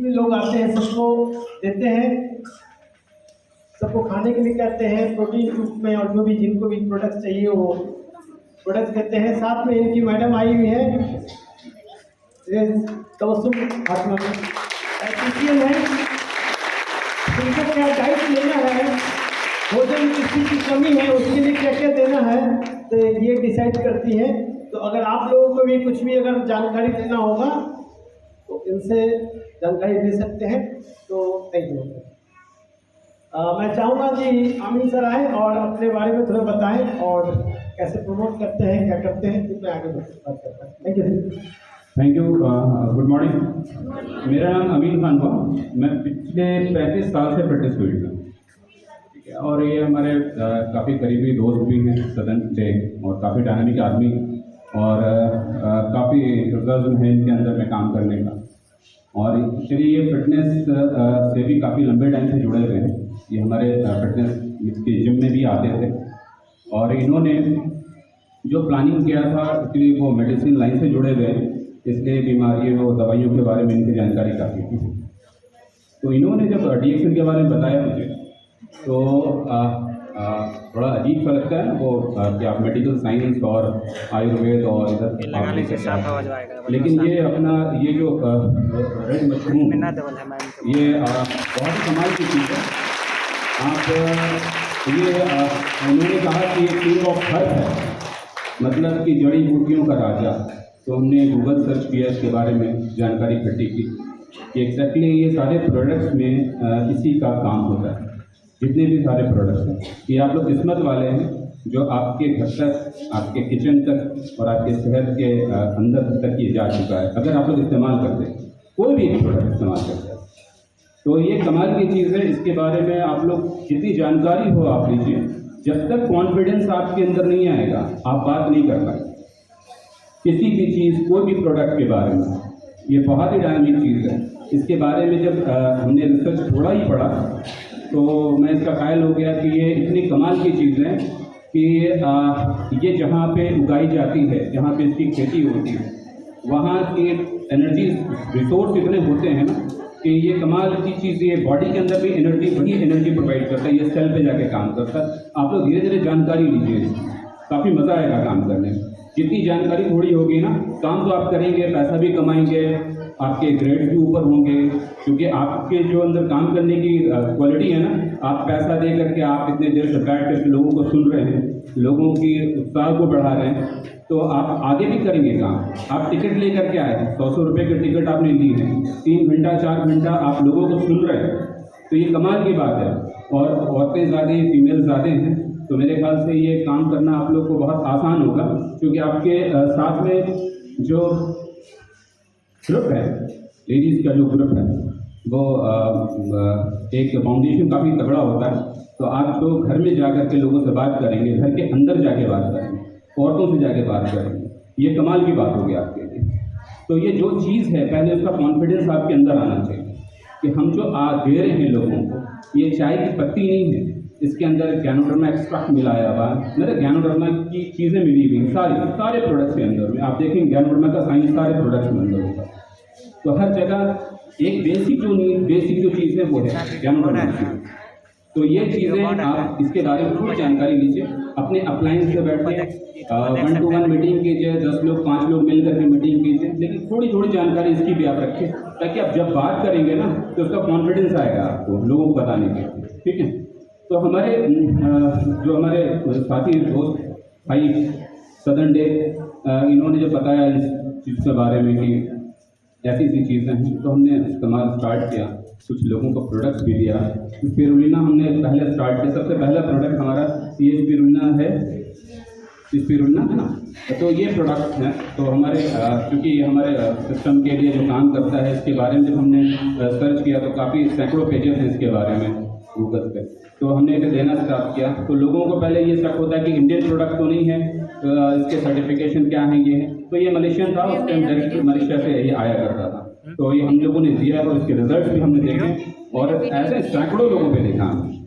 लोग आते हैं, सबको देते हैं, सबको खाने के लिए कहते हैं प्रोटीन के रूप में, और जो भी जिनको भी प्रोडक्ट चाहिए वो प्रोडक्ट देते हैं। साथ में इनकी मैडम आई हुई है, तबस्सुम फातिमा एथिशियन है। इनको क्या डाइट लेना है, भोजन में किसी की कमी है, उसके लिए क्या क्या देना है, तो ये डिसाइड करती है। तो अगर आप लोगों को भी कुछ भी अगर जानकारी देना होगा तो इनसे जानकारी दे सकते हैं। तो थैंक यू। मैं चाहूँगा कि आमिर सर आए और अपने बारे में थोड़ा बताएं और कैसे प्रमोट करते हैं, क्या करते हैं, तो मैं आगे बात करता हूँ। Thank you. Thank you. Good morning. मेरा नाम अमीन खान हुआ। मैं पिछले 35 साल से फिटनेस फील्ड में, ठीक है, और ये हमारे काफ़ी करीबी दोस्त भी हैं सदन से, और काफ़ी डायनामिक आदमी, और काफ़ी रिजर्व है इनके अंदर में काम करने का। और एक्चुअली ये फिटनेस से भी काफ़ी लंबे टाइम से जुड़े हुए हैं। ये हमारे फिटनेस के जिम में भी आते थे, और इन्होंने जो प्लानिंग किया था, एक्चुअली वो मेडिसिन लाइन से जुड़े हुए हैं, इसलिए बीमारियों और दवाइयों के बारे में इनकी जानकारी काफ़ी थी। तो इन्होंने जब डीएक्शन के बारे में बताया मुझे, तो थोड़ा अजीब सा लगता है वो कि आप मेडिकल साइंस और आयुर्वेद और इधर, लेकिन ये अपना ये जो रेड मशरूम, ये बहुत ही कमाल की चीज़ है। आप ये उन्होंने कहा कि ये किंग ऑफ हर्ब है, मतलब कि जड़ी बूटियों का राजा। तो हमने गूगल सर्च किया, इसके बारे में जानकारी इकट्ठी की कि एग्जैक्टली ये सारे प्रोडक्ट्स में इसी का काम होता है। जितने भी सारे प्रोडक्ट्स हैं, ये आप लोग किस्मत वाले हैं जो आपके घर तक, आपके किचन तक और आपके शहर के अंदर तक ये जा चुका है। अगर आप लोग इस्तेमाल करते हैं, कोई भी एक प्रोडक्ट इस्तेमाल करते हैं, तो ये कमाल की चीज़ है। इसके बारे में आप लोग जितनी जानकारी हो आप लीजिए, जब तक कॉन्फिडेंस आपके अंदर नहीं आएगा आप बात नहीं कर पाएंगे किसी भी चीज़, कोई भी प्रोडक्ट के बारे में। ये बहुत ही डायनामिक चीज़ है। इसके बारे में जब हमने रिसर्च थोड़ा ही पढ़ा तो मैं इसका कायल हो गया कि ये इतनी कमाल की चीज़ है कि ये जहाँ पे उगाई जाती है, जहाँ पे इसकी खेती होती है, वहाँ के एनर्जी रिसोर्स इतने होते हैं ना कि ये कमाल की चीज़, ये बॉडी के अंदर भी एनर्जी, बड़ी एनर्जी प्रोवाइड करता है। ये सेल पे जाके काम करता है। आप लोग धीरे धीरे जानकारी लीजिए, काफ़ी मज़ा आएगा काम करने में। जितनी जानकारी थोड़ी होगी ना, काम तो आप करेंगे, पैसा भी कमाएंगे, आपके ग्रेड्स भी ऊपर होंगे, क्योंकि आपके जो अंदर काम करने की क्वालिटी है ना, आप पैसा दे करके आप इतने देर से बैठ करके लोगों को सुन रहे हैं, लोगों की उत्साह को बढ़ा रहे हैं, तो आप आगे भी करेंगे काम। आप टिकट ले करके आए, 100 रुपये की टिकट आपने ली है, 3 घंटा 4 घंटा आप लोगों को सुन रहे हैं, तो ये कमाल की बात है। और औरतें ज़्यादा, फीमेल ज़्यादा हैं, तो मेरे ख्याल से ये काम करना आप लोग को बहुत आसान होगा, क्योंकि आपके साथ में जो ग्रुप है, लेडीज़ का जो ग्रुप है, वो एक फाउंडेशन काफ़ी तगड़ा होता है। तो आप तो घर में जाकर के लोगों से बात करेंगे, घर के अंदर जाके बात करेंगे, औरतों से जाके बात करेंगे, ये कमाल की बात होगी आपके लिए। तो ये जो चीज़ है, पहले उसका कॉन्फिडेंस आपके अंदर आना चाहिए कि हम जो दे रहे हैं लोगों को, ये चाय की पत्ती नहीं है, इसके अंदर गैनोडर्मा एक्सट्रैक्ट मिलाया हुआ, मतलब गैनोडर्मा की चीज़ें मिली हुई सारे प्रोडक्ट्स के अंदर में। आप देखेंगे गैनोडर्मा का साइंस सारे प्रोडक्ट्स में अंदर होगा। तो हर जगह एक बेसिक जो चीज़ है वो है गैनोडर्मा की। तो ये चीज़ें आप इसके बारे में पूरी जानकारी लीजिए, अपने अप्लायंस से बैठिए, 1-to-1 मीटिंग कीजिए, 10 लोग 5 लोग मिल करके मीटिंग कीजिए, लेकिन थोड़ी जानकारी इसकी भी आप रखिए, ताकि आप जब बात करेंगे ना तो उसका कॉन्फिडेंस आएगा आपको लोगों को बताने के, ठीक है। तो हमारे जो हमारे साथी दोस्त भाई सदन डे, इन्होंने जो बताया इस चीज़ के बारे में कि ऐसी चीज़ें हैं, तो हमने इस्तेमाल स्टार्ट किया, कुछ लोगों को प्रोडक्ट्स भी दिया। स्पिरुलिना हमने पहले स्टार्ट किया, सबसे पहला प्रोडक्ट हमारा ये स्पिरुलिना है, स्पिरुलिना है ना। तो ये प्रोडक्ट हैं, तो हमारे क्योंकि ये हमारे सिस्टम के लिए जो काम करता है, इसके बारे में जब हमने सर्च किया तो काफ़ी सैकड़ों पेजेस हैं इसके बारे में गूगल पे, तो हमने इसे देना स्टार्ट किया। तो लोगों को पहले ये शक होता है कि इंडियन प्रोडक्ट तो नहीं है, इसके सर्टिफिकेशन क्या है, ये है। तो ये मलेशियन था, उस टाइम डायरेक्ट मलेशिया से ये आया करता था। तो ये हम लोगों ने दिया और इसके रिजल्ट भी हमने देखे, और ऐसे सैकड़ों लोगों पे देखा हमने,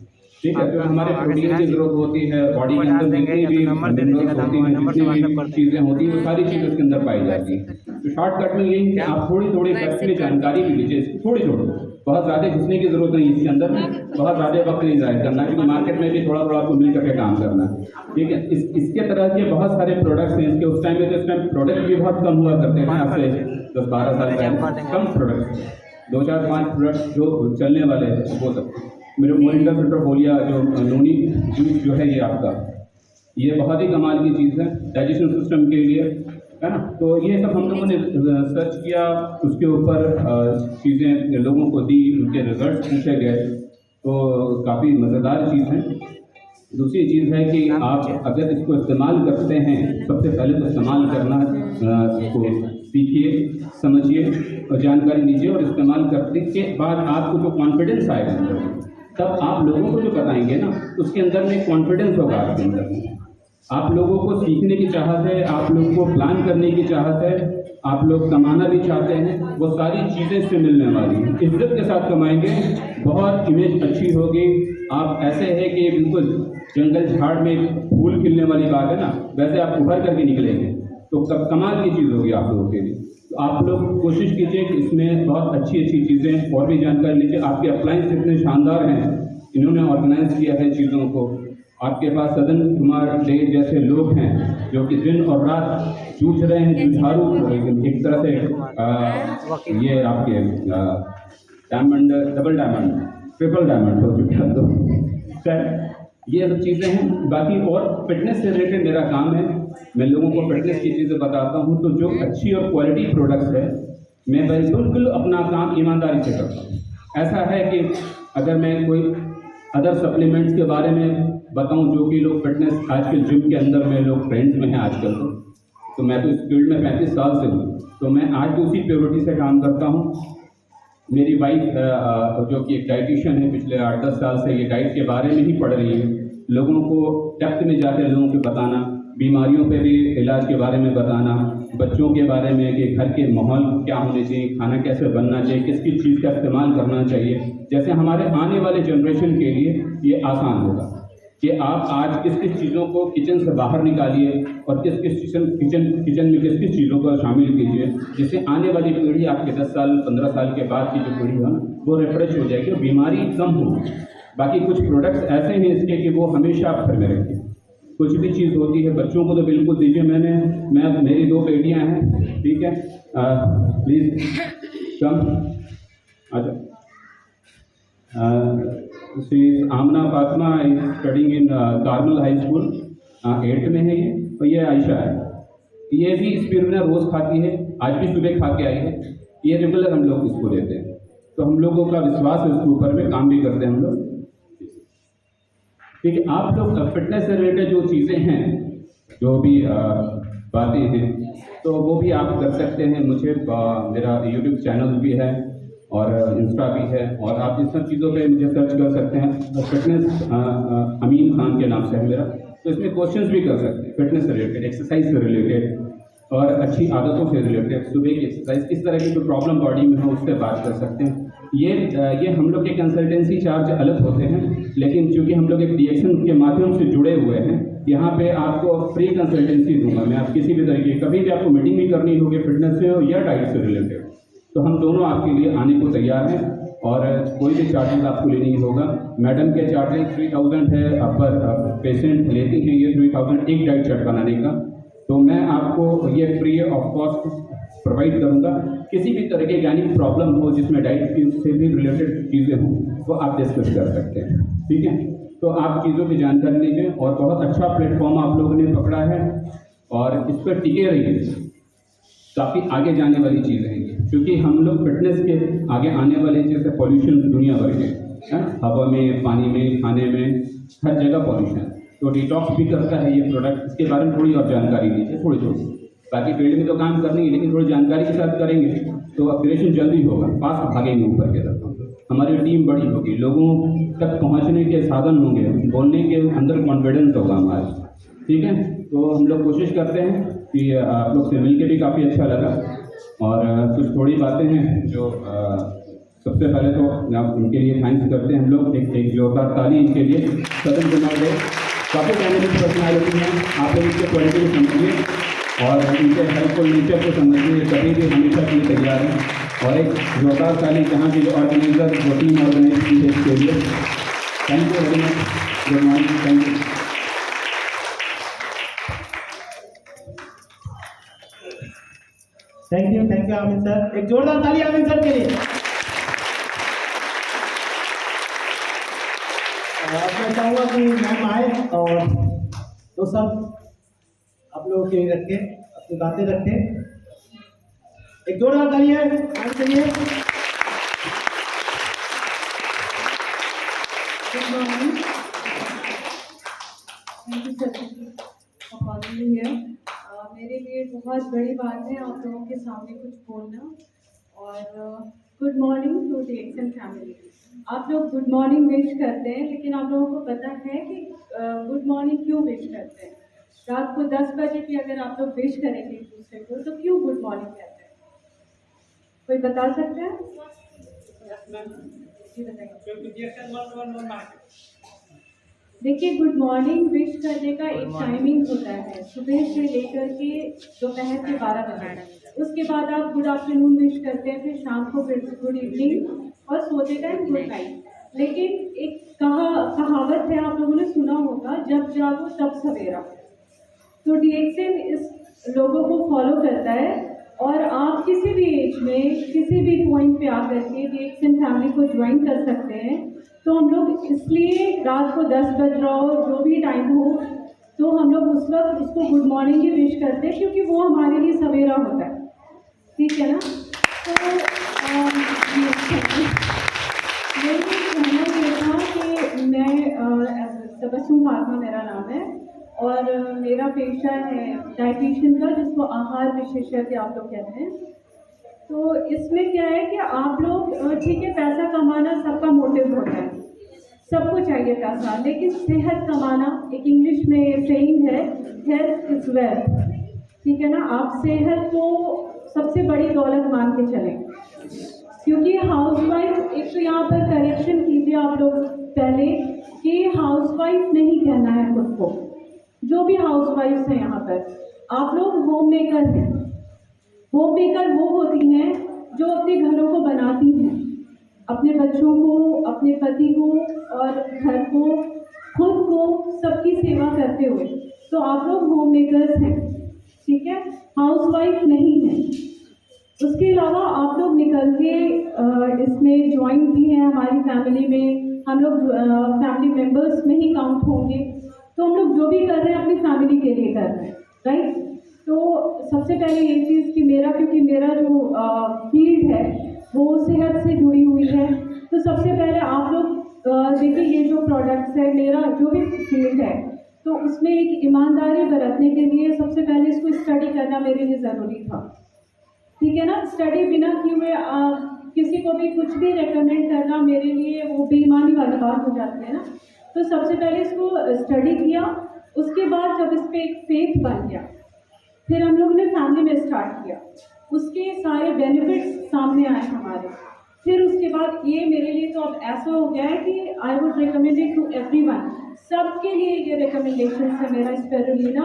ठीक है। तो हमारे प्रोटीन की जरूरत होती है, बॉडी के अंदर जितनी भी मिनरल्स होती हैं, जितनी भी चीज़ें होती हैं, वो सारी चीज़ें उसके अंदर पाई जाती हैं। तो शॉर्टकट में यही है कि आप थोड़ी थोड़ी करके में जानकारी भी लीजिए, थोड़ी थोड़ी, बहुत ज़्यादा घुसने की ज़रूरत नहीं इसके अंदर, बहुत ज़्यादा वक्त नहीं ज़ाहिर करना, क्योंकि मार्केट में भी थोड़ा थोड़ा आपको मिल करके काम करना है, ठीक है। इसके तरह के बहुत सारे प्रोडक्ट्स हैं इसके। उस टाइम में तो इस टाइम प्रोडक्ट भी बहुत कम हुआ करते थे, आज से 10-12 साल पहले कम प्रोडक्ट, 2-4-5 प्रोडक्ट जो चलने वाले हैं वो सब। मेरे मोरिंगा सिट्रोफोलिया जो नोनी जूस जो है ये आपका, ये बहुत ही कमाल की चीज़ है डाइजेशन सिस्टम के लिए, है ना। तो ये सब हम लोगों ने सर्च किया, उसके ऊपर चीज़ें लोगों को दी, उनके रिजल्ट पूछे गए, तो काफ़ी मज़ेदार चीज़ है। दूसरी चीज़ है कि आप अगर इसको इस्तेमाल करते हैं, सबसे पहले तो इस्तेमाल करना इसको सीखिए, समझिए और जानकारी लीजिए, और इस्तेमाल करने के बाद आपको जो कॉन्फिडेंस आएगा अंदर, तब आप लोगों को जो बताएंगे ना, उसके अंदर में कॉन्फिडेंस होगा आपके अंदर में। आप लोगों को सीखने की चाहत है, आप लोगों को प्लान करने की चाहत है, आप लोग कमाना भी चाहते हैं, वो सारी चीज़ें इससे मिलने वाली हैं। इज्जत के साथ कमाएंगे, बहुत इमेज अच्छी होगी। आप ऐसे है कि बिल्कुल जंगल झाड़ में फूल खिलने वाली बात है ना, वैसे आप उभर करके निकलेंगे, तो कमाल की चीज़ होगी आप लोगों के लिए। तो आप लोग कोशिश कीजिए कि इसमें बहुत अच्छी अच्छी चीज़ें और भी जानकारी लीजिए। आपके अप्लायंस इतने शानदार हैं, इन्होंने ऑर्गेनाइज किया है चीज़ों को। आपके पास सदन कुमार डे जैसे लोग हैं जो कि दिन और रात जूझ रहे हैं, जुझारू एक तरह से ये आपके diamond, double diamond, triple diamond हो चुके हैं। तो खैर ये सब चीज़ें हैं। बाकी और फिटनेस से रिलेटेड मेरा काम है, मैं लोगों को फिटनेस की चीज़ें बताता हूँ। तो जो अच्छी और क्वालिटी प्रोडक्ट्स है, मैं बिल्कुल अपना काम ईमानदारी से करता हूँ। ऐसा है कि अगर मैं कोई अदर सप्लीमेंट्स के बारे में बताऊं जो कि लोग फिटनेस आजकल जिम के अंदर में लोग ट्रेंड्स में हैं आजकल, तो मैं तो इस फील्ड में 35 साल से हूँ, तो मैं आज भी उसी प्योरिटी से काम करता हूँ। मेरी वाइफ जो कि एक डाइटिशियन है, पिछले 8-10 साल से ये डाइट के बारे में ही पढ़ रही है, लोगों को डेप्थ में जाकर लोगों को बताना, बीमारियों पे भी इलाज के बारे में बताना, बच्चों के बारे में कि घर के माहौल क्या होने चाहिए, खाना कैसे बनना चाहिए, किस किस चीज़ का इस्तेमाल करना चाहिए, जैसे हमारे आने वाले जनरेशन के लिए ये आसान होगा कि आप आज किस किस चीज़ों को किचन से बाहर निकालिए और किस किस किचन में किस किस चीज़ों को शामिल कीजिए, जिससे आने वाली पीढ़ी आपके 10 साल 15 साल के बाद की जो पीढ़ी है ना, वो रिफ्रेश हो जाएगी और बीमारी कम होगी। बाकी कुछ प्रोडक्ट्स ऐसे हैं इसके कि वो हमेशा आप घर में रखें। कुछ भी चीज़ होती है बच्चों को तो बिल्कुल दीजिए। मेरी 2 बेटियां हैं, ठीक है, प्लीज़ कम। अच्छा, she Amna Fatima is studying in Carmel high school, 8th में है ये, और ये आयशा है, ये भी स्पिरुलिना रोज़ खाती है, आज भी सुबह खा के आई है। ये रेगुलर हम लोग इसको देते हैं, तो हम लोगों का विश्वास है उसके ऊपर में, काम भी करते हैं हम लोग। ठीक है, आप लोग फिटनेस से रिलेटेड जो चीज़ें हैं, जो भी बातें हैं, तो वो भी आप कर सकते हैं। मुझे मेरा यूट्यूब चैनल भी है और इंस्टा भी है, और आप इन सब चीज़ों पे मुझे सर्च कर सकते हैं। फिटनेस अमीन खान के नाम से है मेरा, तो इसमें क्वेश्चंस भी कर सकते हैं फिटनेस से रिलेटेड, एक्सरसाइज से रिलेटेड और अच्छी आदतों से रिलेटेड। सुबह की एक्सरसाइज, किस तरह की कोई प्रॉब्लम बॉडी में हो उससे बात कर सकते हैं। ये हम लोग के कंसल्टेंसी चार्ज अलग होते हैं, लेकिन चूँकि हम लोग एक DXN के माध्यम से जुड़े हुए हैं, यहाँ पे आपको फ्री कंसल्टेंसी दूंगा मैं। आप किसी भी तरीके कभी भी आपको मीटिंग भी करनी होगी फिटनेस से या डाइट से रिलेटेड, तो हम दोनों आपके लिए आने को तैयार हैं, और कोई भी चार्जेस आपको लेने नहीं होगा। मैडम के चार्जेस 3000 है, पर पेशेंट लेती हैं ये 3000 एक डाइट चार्ट बनाने का, तो मैं आपको ये फ्री ऑफ कॉस्ट प्रोवाइड करूँगा। किसी भी तरह के यानी प्रॉब्लम हो जिसमें डाइट से भी रिलेटेड चीज़ें हों, तो आप डिस्कस कर सकते हैं, ठीक है। तो आप चीज़ों की जानकारी लीजिए, और बहुत अच्छा प्लेटफॉर्म आप लोगों ने पकड़ा है, और इस पर टिके रहिए। काफ़ी आगे जाने वाली चीज़ें हैं, क्योंकि हम लोग फिटनेस के आगे आने वाले, जैसे पॉल्यूशन दुनिया भर के है, हवा में, पानी में, खाने में, हर जगह पॉल्यूशन, तो डिटॉक्स भी करता है ये प्रोडक्ट। इसके बारे में थोड़ी और जानकारी लीजिए, थोड़ी। बाकी फील्ड में तो काम करनी है, लेकिन थोड़ी जानकारी के साथ करेंगे तो अपग्रेडेशन जल्दी होगा, फास्ट भागेंगे ऊपर की तरफ। हमारी टीम बड़ी होगी, लोगों तक पहुंचने के साधन होंगे, बोलने के अंदर कॉन्फिडेंस होगा हमारा, ठीक है। तो हम लोग कोशिश करते हैं कि आप लोग से मिलकर भी काफ़ी अच्छा लगा, और कुछ थोड़ी बातें हैं जो सबसे पहले तो आप उनके लिए थैंक्स करते हैं हम लोग। एक जोरदार ताली इनके लिए। सदन कुमार डे काफ़ी कैंडिडेट पर्सनैलिटी हैं, आप लोग इसके क्वालिटी को समझिए। और उनके हेल्पफुल नेचर को समझिए, कभी भी हमेशा के लिए तैयार हैं और एक जोरदार ताली जहाँ भी ऑर्गेनाइजर जो टीम ऑर्गेनाइज की है इसके लिए। Thank you very much. Good morning. Thank you. Thank you Aamir sir. एक जोरदार ताली आमिर सर के लिए। मैं चाहूँगा कि मैम आए और तो सब आप लोगों के रखें, अपनी बातें रखें। एक जोरदार ताली है मैम के लिए। Good morning. Thank you sir for calling me here. मेरे लिए बहुत बड़ी बात है आप लोगों के सामने कुछ बोलना। और good morning to DXN family. आप लोग गुड मॉर्निंग विश करते हैं, लेकिन आप लोगों को पता है कि गुड मॉर्निंग क्यों विश करते हैं? रात को 10 बजे भी अगर आप लोग विश करेंगे एक दूसरे को तो क्यों गुड मॉर्निंग कहते हैं? कोई बता सकते हैं? जी बताइए। देखिए, गुड मॉर्निंग विश करने का एक टाइमिंग होता है, सुबह से लेकर के दोपहर के 12 बजे। उसके बाद आप गुड आफ्टरनून विश करते हैं, फिर शाम को फिर गुड इवनिंग और सोते टाइम गुड नाइट। लेकिन एक कहावत है, आप लोगों ने सुना होगा, जब जागो तब सवेरा। तो DXN इस लोगों को फॉलो करता है और आप किसी भी एज में किसी भी पॉइंट पे आकर के DXN फैमिली को ज्वाइन कर सकते हैं। तो हम लोग इसलिए रात को 10 बज रहा हो, जो भी टाइम हो, तो हम लोग उस वक्त उसको गुड मॉर्निंग ही विश करते हैं, क्योंकि वो हमारे लिए सवेरा होता है। ठीक है ना? तो मेरे कहना ये था कि मैं तबस्सुम फातिमा मेरा नाम है और मेरा पेशा है डाइटिशियन का, जिसको आहार विशेषज्ञ आप लोग कहते हैं। तो इसमें क्या है कि आप लोग ठीक है, पैसा कमाना सबका मोटिव होता है, सबको चाहिए पैसा, लेकिन सेहत कमाना, एक इंग्लिश में सेइंग है, हेल्थ इज वेल्थ। ठीक है ना? आप सेहत को सबसे बड़ी दौलत मान के चलें, क्योंकि हाउसवाइफ, एक तो यहाँ पर करेक्शन कीजिए आप लोग पहले कि हाउसवाइफ नहीं कहना है खुद को। जो भी हाउसवाइफ्स हैं यहाँ पर, आप लोग होम मेकर हैं। होम मेकर वो होती हैं जो अपने घरों को बनाती हैं, अपने बच्चों को, अपने पति को और घर को, खुद को, सबकी सेवा करते हुए। तो आप लोग होम मेकर्स हैं, ठीक है? हाउसवाइफ नहीं है। उसके अलावा आप लोग निकल के इसमें ज्वाइन भी हैं हमारी फैमिली में। हम लोग फैमिली मेम्बर्स में ही काउंट होंगे। तो हम लोग जो भी कर रहे हैं अपनी फैमिली के लिए कर रहे हैं, राइट? तो सबसे पहले ये चीज़ कि क्योंकि मेरा जो फील्ड है वो सेहत से जुड़ी हुई है, तो सबसे पहले आप लोग देखिए, ये जो प्रोडक्ट्स है, मेरा जो भी फील्ड है, तो उसमें एक ईमानदारी बरतने के लिए सबसे पहले इसको स्टडी करना मेरे लिए ज़रूरी था। ठीक है ना? स्टडी बिना किए हुए किसी को भी कुछ भी रेकमेंड करना मेरे लिए वो बेईमानी वाली बात हो जाती है ना। तो सबसे पहले इसको स्टडी किया, उसके बाद जब इस पर एक फेथ बन गया, फिर हम लोगों ने फैमिली में स्टार्ट किया, उसके सारे बेनिफिट्स सामने आए हमारे। फिर उसके बाद ये मेरे लिए तो अब ऐसा हो गया है कि I would recommend it to everyone. सबके लिए ये रिकमेंडेशन है मेरा स्पिरुलिना,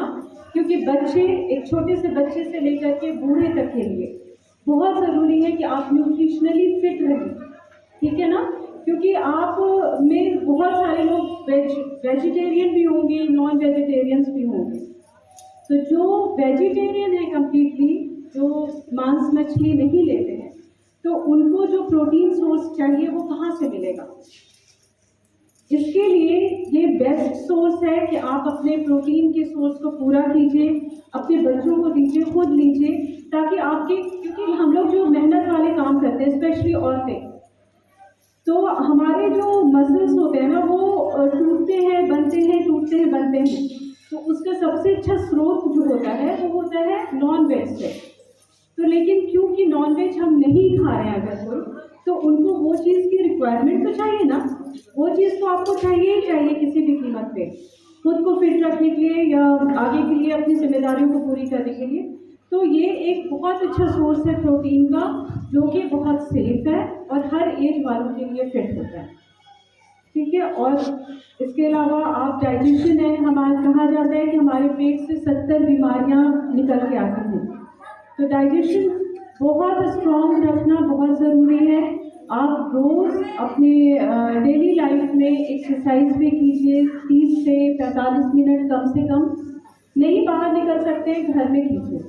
क्योंकि बच्चे, एक छोटे से बच्चे से लेकर के बूढ़े तक के लिए बहुत ज़रूरी है कि आप न्यूट्रिशनली फिट रहें। ठीक है ना? क्योंकि आप में बहुत सारे लोग वेजिटेरियन भी होंगे, नॉन वेजिटेरियंस भी होंगे। तो जो वेजिटेरियन है कम्प्लीटली, जो मांस मछली नहीं लेते हैं, तो उनको जो प्रोटीन सोर्स चाहिए वो कहाँ से मिलेगा? इसके लिए ये बेस्ट सोर्स है कि आप अपने प्रोटीन के सोर्स को पूरा कीजिए, अपने बच्चों को दीजिए, खुद लीजिए, ताकि आपके, क्योंकि हम लोग जो मेहनत वाले काम करते हैं, स्पेशली औरतें, तो हमारे जो मसल्स होते हैं ना, वो टूटते हैं, बनते हैं, टूटते हैं, बनते हैं। तो उसका सबसे अच्छा स्रोत जो होता है वो होता है नॉन वेज से। तो लेकिन क्योंकि नॉन वेज हम नहीं खा रहे हैं अगर कोई, तो उनको वो चीज़ की रिक्वायरमेंट तो चाहिए ना, वो चीज़ तो आपको चाहिए ही चाहिए किसी भी कीमत पे, खुद को फिट रखने के लिए या आगे के लिए अपनी जिम्मेदारियों को पूरी करने के लिए। तो ये एक बहुत अच्छा सोर्स है प्रोटीन का, जो कि बहुत सेफ है और हर एज वालों के लिए फिट होता है। ठीक है। और इसके अलावा आप डाइजेशन है, हमारा कहा जाता है कि हमारे पेट से 70 बीमारियां निकल के आती हैं। तो डाइजेशन बहुत स्ट्रॉन्ग रखना बहुत ज़रूरी है। आप रोज़ अपने डेली लाइफ में एक्सरसाइज भी कीजिए, 30 से 45 मिनट कम से कम। नहीं बाहर निकल सकते घर में कीजिए,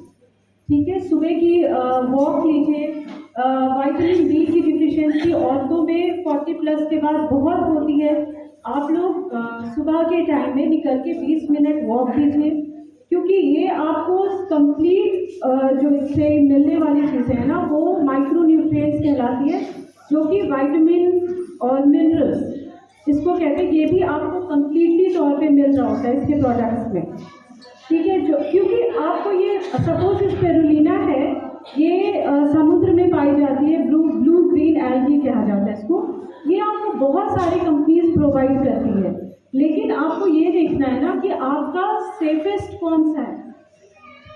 ठीक है। सुबह की वॉक कीजिए। विटामिन डी की डिफिशिएंसी औरतों में 40+ के बाद बहुत होती है। आप लोग सुबह के टाइम में निकल के 20 मिनट वॉक कीजिए, क्योंकि ये आपको कंप्लीट जो इससे मिलने वाली चीज़ें हैं ना, वो माइक्रो न्यूट्रिएंट्स कहलाती है, जो कि विटामिन और मिनरल्स इसको कहते हैं। ये भी आपको कंप्लीटली तौर पे मिल रहा होता है इसके प्रोडक्ट्स में, ठीक है। जो क्योंकि आपको ये सपोज स्पिरुलिना है, ये समुद्र में पाई जाती है, ब्लू ग्रीन एल्गी कहा जाता है इसको। ये आपको बहुत सारी कंपनीज प्रोवाइड करती है, लेकिन आपको ये देखना है ना कि आपका सेफेस्ट कौन सा है।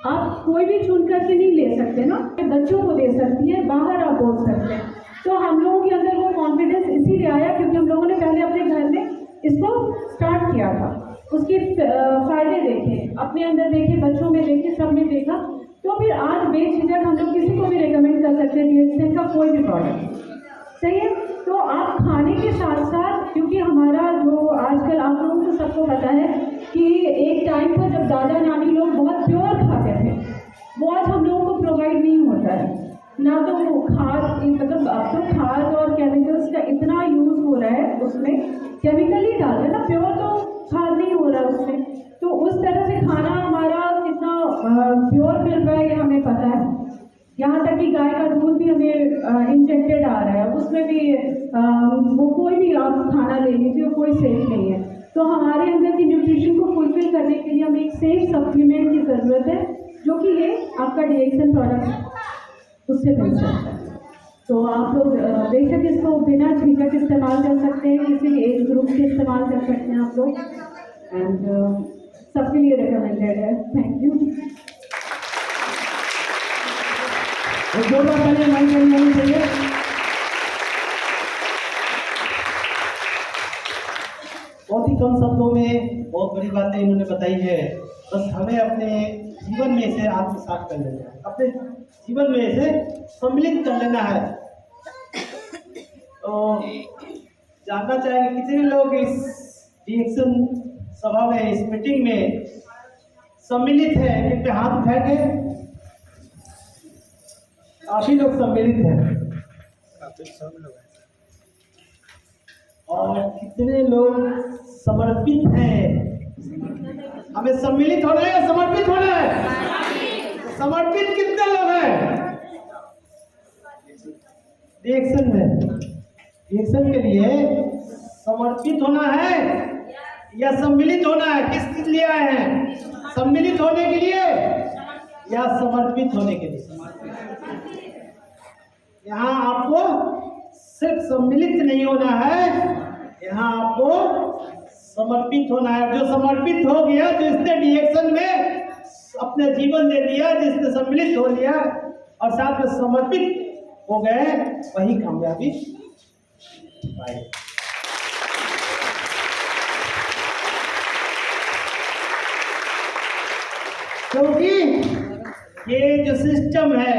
आप कोई भी चुन करके नहीं ले सकते ना, बच्चों को दे सकती है, बाहर आप बोल सकते हैं। तो हम लोगों के अंदर वो कॉन्फिडेंस इसीलिए आया क्योंकि हम लोगों ने पहले अपने घर में इसको स्टार्ट किया था। उसके फ़ायदे देखे, अपने अंदर देखे, बच्चों में देखे, सब में देखा। तो फिर आज बेझिझक हम लोग किसी को भी रेकमेंड कर सकते हैं DHN का कोई भी प्रोडक्ट, सही है। तो आप खाने के साथ साथ, क्योंकि हमारा जो आजकल आप लोगों को सबको पता है कि एक टाइम पर जब दादा नानी लोग बहुत प्योर खाते थे, वो आज हम लोगों को प्रोवाइड नहीं होता है ना। तो वो खाद, मतलब अब तो खाद और केमिकल्स का इतना यूज़ हो रहा है, उसमें केमिकल ही डालते हैं ना, प्योर तो खाद नहीं हो रहा है उसमें। तो उस तरह से खाना हमारा कितना प्योर मिल रहा है ये हमें पता है। यहाँ तक कि गाय का दूध भी हमें इंजेक्टेड आ रहा है, उसमें भी वो कोई भी आप खाना ले लीजिए, कोई सेफ नहीं है। तो हमारे अंदर की न्यूट्रिशन को फुलफिल करने के लिए हमें एक सेफ सप्लीमेंट की ज़रूरत है, जो कि ये आपका DHN प्रोडक्ट उससे मिल सकता है। तो आप लोग बेशक इसको बिना झिझक इस्तेमाल कर सकते हैं, किसी भी एज ग्रुप से इस्तेमाल कर सकते हैं आप लोग, एंड सबके लिए रिकमेंडेड है। Thank you. जोरदार तालियां होनी चाहिए। बहुत ही कम शब्दों में बहुत बड़ी बातें इन्होंने बताई है। बस हमें अपने जीवन में इसे आत्मसात कर लेना है, अपने जीवन में इसे सम्मिलित कर लेना है। तो जानना चाहेंगे कितने लोग इस DHN सभा में, इस मीटिंग में सम्मिलित है, कितने हाथ उठाएंगे? काफी लोग सम्मिलित हैं। और कितने लोग समर्पित हैं? हमें सम्मिलित होना है या समर्पित होना है? समर्पित कितने लोग हैं DHN में? DHN के लिए समर्पित होना है या सम्मिलित होना है? किस लिए आए हैं? सम्मिलित होने के लिए या समर्पित होने के लिए? यहाँ आपको सिर्फ सम्मिलित नहीं होना है, यहाँ आपको समर्पित होना है। जो समर्पित हो गया, जिसने DHN में अपने जीवन दे दिया, जिसने सम्मिलित हो लिया और साथ में समर्पित हो गए, वही कामयाबी पाए। क्योंकि ये जो सिस्टम है,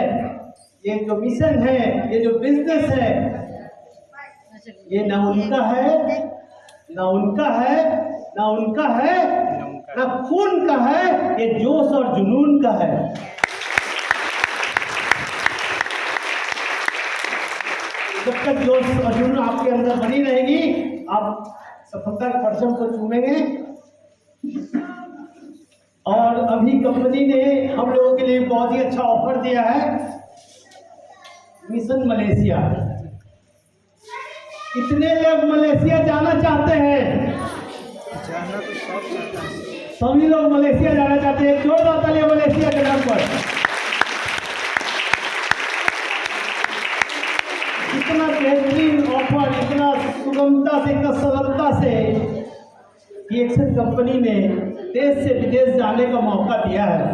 ये जो मिशन है, ये जो बिजनेस है, ये ना उनका है, ना उनका है, ना उनका है, ना खून का है, ये जोश और जुनून का है। जब तक जोश और जुनून आपके अंदर बनी रहेगी, आप सफलता के परचम को चूमेंगे। और अभी कंपनी ने हम लोगों के लिए बहुत ही अच्छा ऑफर दिया है, मिशन मलेशिया। कितने लोग मलेशिया जाना चाहते हैं? जाना तो सब चाहता है। सभी लोग मलेशिया जाना चाहते हैं। जोरदार तालियां मलेशिया के नाम पर। इतना बेहतरीन ऑफर, इतना सुगमता से, इतना सरलता से DHN कंपनी ने देश से विदेश जाने का मौका दिया है।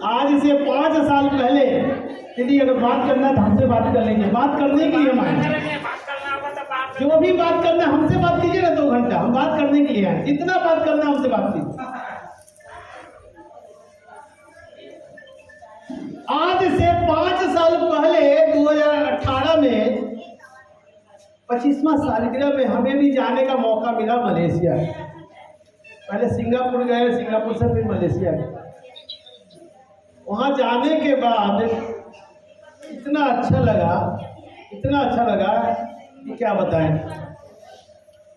आज से 5 साल पहले यदि अगर बात करना है तो हमसे बात कर लेंगे, बात करने की हम आए। जो भी बात करना हमसे बात कीजिए ना 2 घंटा, हम बात करने के लिए आए, जितना बात करना हमसे बात कीजिए। आज से 5 साल पहले 2018 में 25वां सालगिरह में हमें भी जाने का मौका मिला मलेशिया। पहले सिंगापुर गए, सिंगापुर से फिर मलेशिया गए। वहाँ जाने के बाद इतना अच्छा लगा कि क्या बताएं।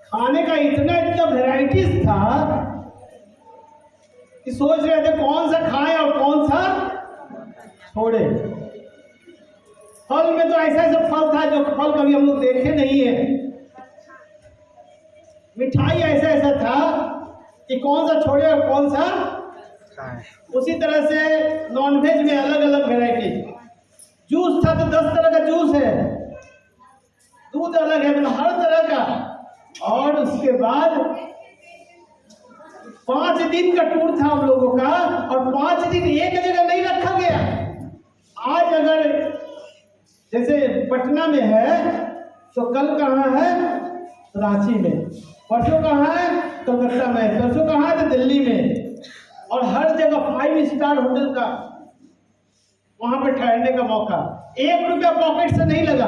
खाने का इतना वैराइटीज था कि सोच रहे थे कौन सा खाएं और कौन सा छोड़े। फल में तो ऐसा फल था जो फल कभी हम लोग देखे नहीं है। मिठाई ऐसा था कि कौन सा छोड़े और कौन सा खाएं। उसी तरह से नॉनवेज में अलग अलग वैरायटी। जूस था तो 10 तरह का जूस है, दूध अलग है, मतलब हर तरह का। और उसके बाद 5 दिन का टूर था हम लोगों का, और 5 दिन एक जगह नहीं रखा गया। आज अगर जैसे पटना में है तो कल कहाँ है? रांची में। परसों कहाँ है? कलकत्ता में। परसों कहाँ है? तो दिल्ली में। और हर जगह 5 स्टार होटल का वहां पे ठहरने का मौका। 1 रुपया पॉकेट से नहीं लगा।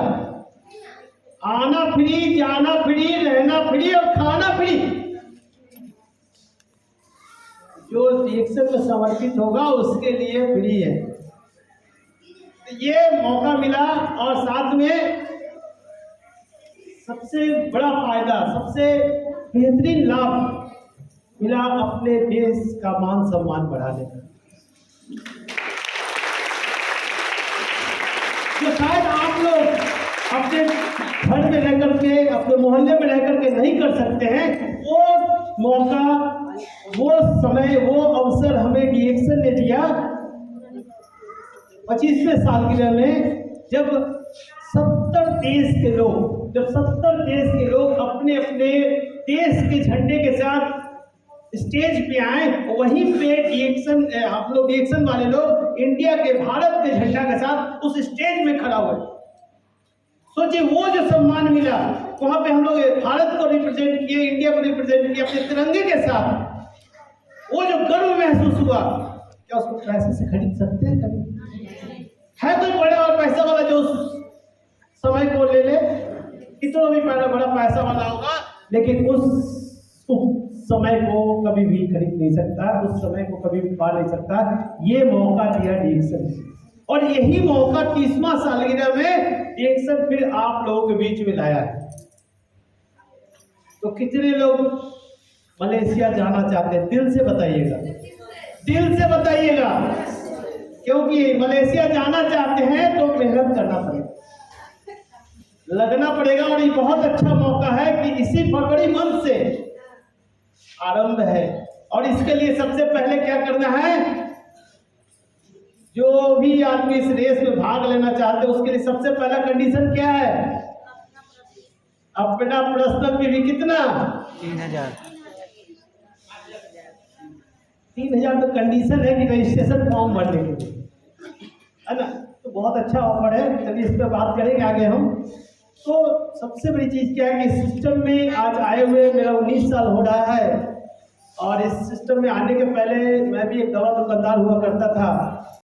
आना फ्री, जाना फ्री, रहना फ्री और खाना फ्री। जो डिएक्शन में समर्पित होगा उसके लिए फ्री है। तो ये मौका मिला, और साथ में सबसे बड़ा फायदा, सबसे बेहतरीन लाभ मिला अपने देश का मान सम्मान बढ़ाने का, जो शायद आप लोग अपने घर में रह करके, अपने मोहल्ले में रह करके नहीं कर सकते हैं। वो मौका, वो समय, वो अवसर हमें डिएक्शन ने दिया 25वें सालगिरह में, जब 70 देश के लोग अपने अपने देश के झंडे के साथ स्टेज पे आए। वहीं पे डिएक्शन, हम लोग डिएक्शन वाले लोग इंडिया के, भारत के झंडा के साथ उस स्टेज में खड़ा हुए। सोचिए वो जो सम्मान मिला, वहां पे हम लोग भारत को रिप्रेजेंट किए, इंडिया को रिप्रेजेंट किया अपने तिरंगे के साथ। वो जो गर्व महसूस हुआ, क्या उसको पैसे से खरीद सकते हैं? कभी है कोई बड़ा और पैसा वाला जो उस समय को ले ले? कितना भी बड़ा पैसा वाला होगा, लेकिन उस समय को कभी भी खरीद नहीं सकता, उस समय को कभी भी पा नहीं सकता। ये मौका दिया डिएक्शन, और यही मौका 30वां सालगिरह में डिएक्शन फिर आप लोगों के बीच में लाया है। तो कितने लोग मलेशिया जाना चाहते हैं? दिल से बताइएगा, दिल से बताइएगा, क्योंकि मलेशिया जाना चाहते हैं तो मेहनत करना पड़ेगा, लगना पड़ेगा। और ये बहुत अच्छा मौका है कि इसी फरवरी मंथ से आरंभ है। और इसके लिए सबसे पहले क्या करना है? जो भी आदमी इस रेस में भाग लेना चाहते हैं, उसके लिए सबसे पहला कंडीशन क्या है? अपना पर्सनल भी कितना? 3000 तो कंडीशन है कि रजिस्ट्रेशन फॉर्म भरने के लिए, है ना? तो बहुत अच्छा ऑफर है। चलिए इस पर बात करेंगे आगे हम। तो सबसे बड़ी चीज़ क्या है कि सिस्टम में आज आए हुए मेरा 19 साल हो रहा है, और इस सिस्टम में आने के पहले मैं भी एक दवा दुकानदार हुआ करता था।